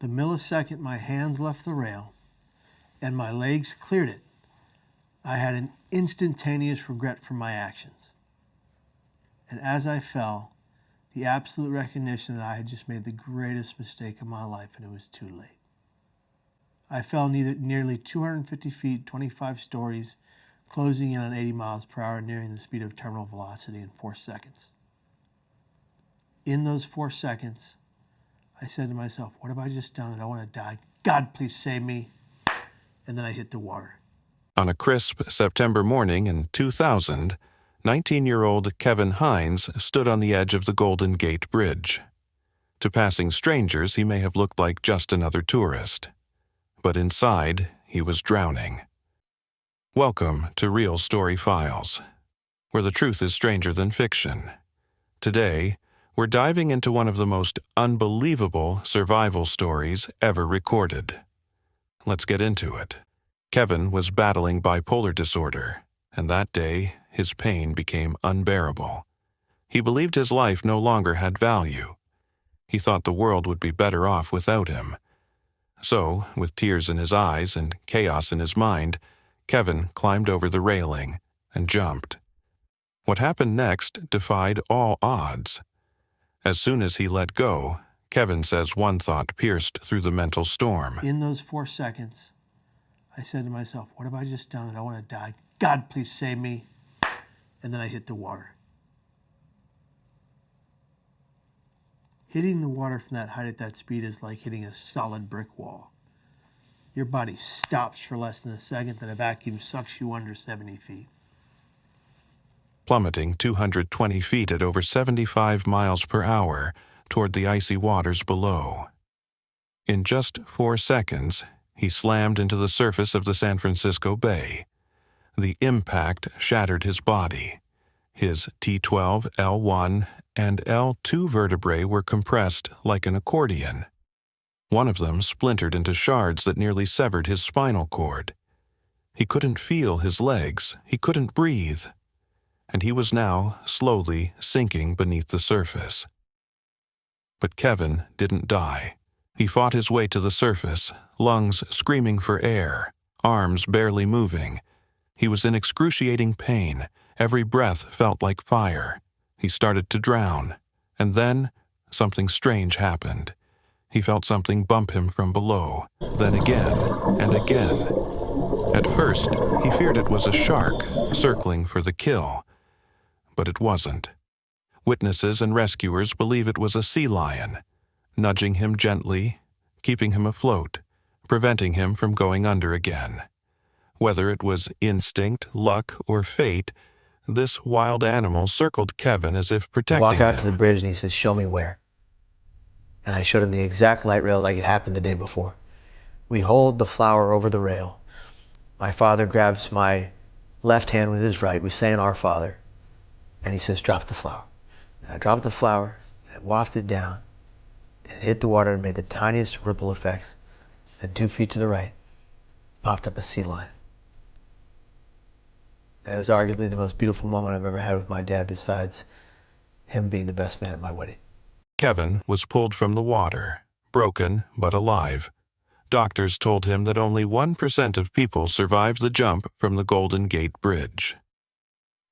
The millisecond my hands left the rail and my legs cleared it, I had an instantaneous regret for my actions. And as I fell, the absolute recognition that I had just made the greatest mistake of my life and it was too late. I fell nearly 250 feet, 25 stories, closing in on 80 miles per hour, nearing the speed of terminal velocity in 4 seconds. In those 4 seconds, I said to myself, what have I just done? I don't want to die. God, please save me. And then I hit the water. On a crisp September morning in 2000, 19-year-old Kevin Hines stood on the edge of the Golden Gate Bridge. To passing strangers, he may have looked like just another tourist. But inside, he was drowning. Welcome to Real Story Files, where the truth is stranger than fiction. Today, we're diving into one of the most unbelievable survival stories ever recorded. Let's get into it. Kevin was battling bipolar disorder, and that day, his pain became unbearable. He believed his life no longer had value. He thought the world would be better off without him. So, with tears in his eyes and chaos in his mind, Kevin climbed over the railing and jumped. What happened next defied all odds. As soon as he let go, Kevin says one thought pierced through the mental storm. In those 4 seconds, I said to myself, what have I just done? I don't want to die. God, please save me. And then I hit the water. Hitting the water from that height at that speed is like hitting a solid brick wall. Your body stops for less than a second, then a vacuum sucks you under 70 feet. Plummeting 220 feet at over 75 miles per hour toward the icy waters below. In just 4 seconds, he slammed into the surface of the San Francisco Bay. The impact shattered his body. His T12, L1, and L2 vertebrae were compressed like an accordion. One of them splintered into shards that nearly severed his spinal cord. He couldn't feel his legs, he couldn't breathe, and he was now slowly sinking beneath the surface. But Kevin didn't die. He fought his way to the surface, lungs screaming for air, arms barely moving. He was in excruciating pain. Every breath felt like fire. He started to drown, and then something strange happened. He felt something bump him from below, then again and again. At first, he feared it was a shark circling for the kill, but it wasn't. Witnesses and rescuers believe it was a sea lion, nudging him gently, keeping him afloat, preventing him from going under again. Whether it was instinct, luck, or fate, this wild animal circled Kevin as if protecting him. Walk out to the bridge and he says, show me where. And I showed him the exact light rail like it happened the day before. We hold the flower over the rail. My father grabs my left hand with his right. We say an Our Father. And he says, drop the flower. And I dropped the flower, and it wafted down, and it hit the water and made the tiniest ripple effects. And 2 feet to the right, popped up a sea lion. It was arguably the most beautiful moment I've ever had with my dad, besides him being the best man at my wedding. Kevin was pulled from the water, broken but alive. Doctors told him that only 1% of people survive the jump from the Golden Gate Bridge.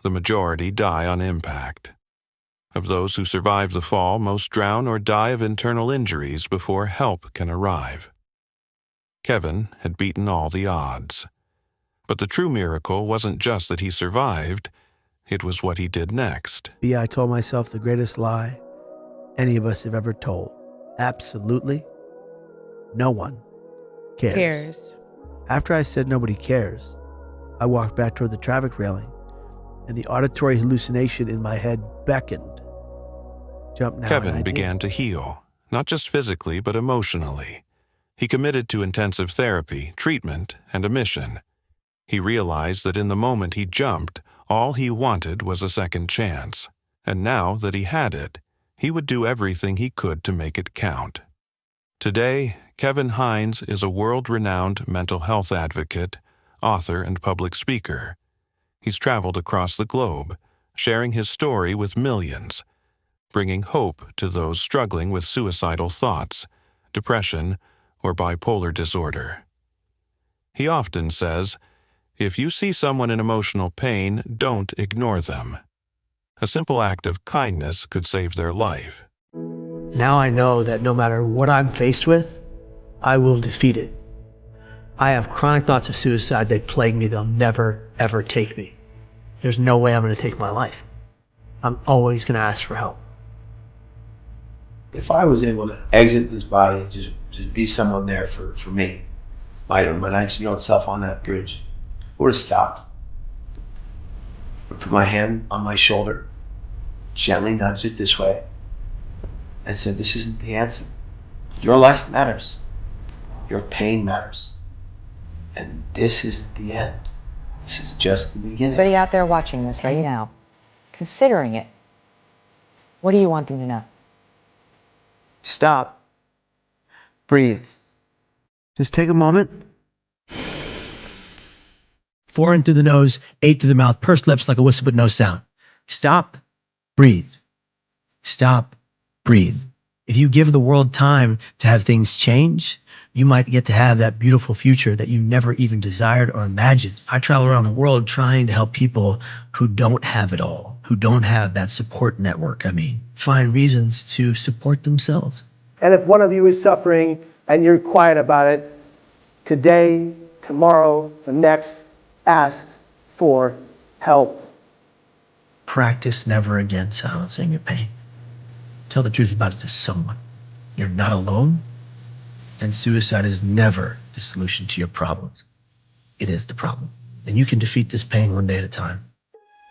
The majority die on impact. Of those who survive the fall, most drown or die of internal injuries before help can arrive. Kevin had beaten all the odds. But the true miracle wasn't just that he survived, it was what he did next. I told myself the greatest lie any of us have ever told. Absolutely no one cares. After I said nobody cares, I walked back toward the traffic railing, and the auditory hallucination in my head beckoned. Jump now. Kevin began to heal, not just physically but emotionally. He committed to intensive therapy, treatment, and a mission. He realized that in the moment he jumped, all he wanted was a second chance, and now that he had it, he would do everything he could to make it count. Today, Kevin Hines is a world-renowned mental health advocate, author, and public speaker. He's traveled across the globe, sharing his story with millions, bringing hope to those struggling with suicidal thoughts, depression, or bipolar disorder. He often says, if you see someone in emotional pain, don't ignore them. A simple act of kindness could save their life. Now I know that no matter what I'm faced with, I will defeat it. I have chronic thoughts of suicide. They plague me. They'll never, ever take me. There's no way I'm going to take my life. I'm always going to ask for help. If I was able to exit this body and just be someone there for me, when I just itself on that bridge, I would have stopped. I would put my hand on my shoulder, gently nudged it this way, and said, this isn't the answer. Your life matters. Your pain matters. And this isn't the end. This is just the beginning. Everybody out there watching this right now, considering it, what do you want them to know? Stop. Breathe. Just take a moment. 4 in through the nose, 8 through the mouth, pursed lips like a whistle but no sound. Stop. Breathe. Stop. Breathe. If you give the world time to have things change, you might get to have that beautiful future that you never even desired or imagined. I travel around the world trying to help people who don't have it all, who don't have that support network. Find reasons to support themselves. And if one of you is suffering and you're quiet about it, today, tomorrow, the next, ask for help. Practice never again silencing your pain. Tell the truth about it to someone. You're not alone, and suicide is never the solution to your problems. It is the problem. And you can defeat this pain one day at a time.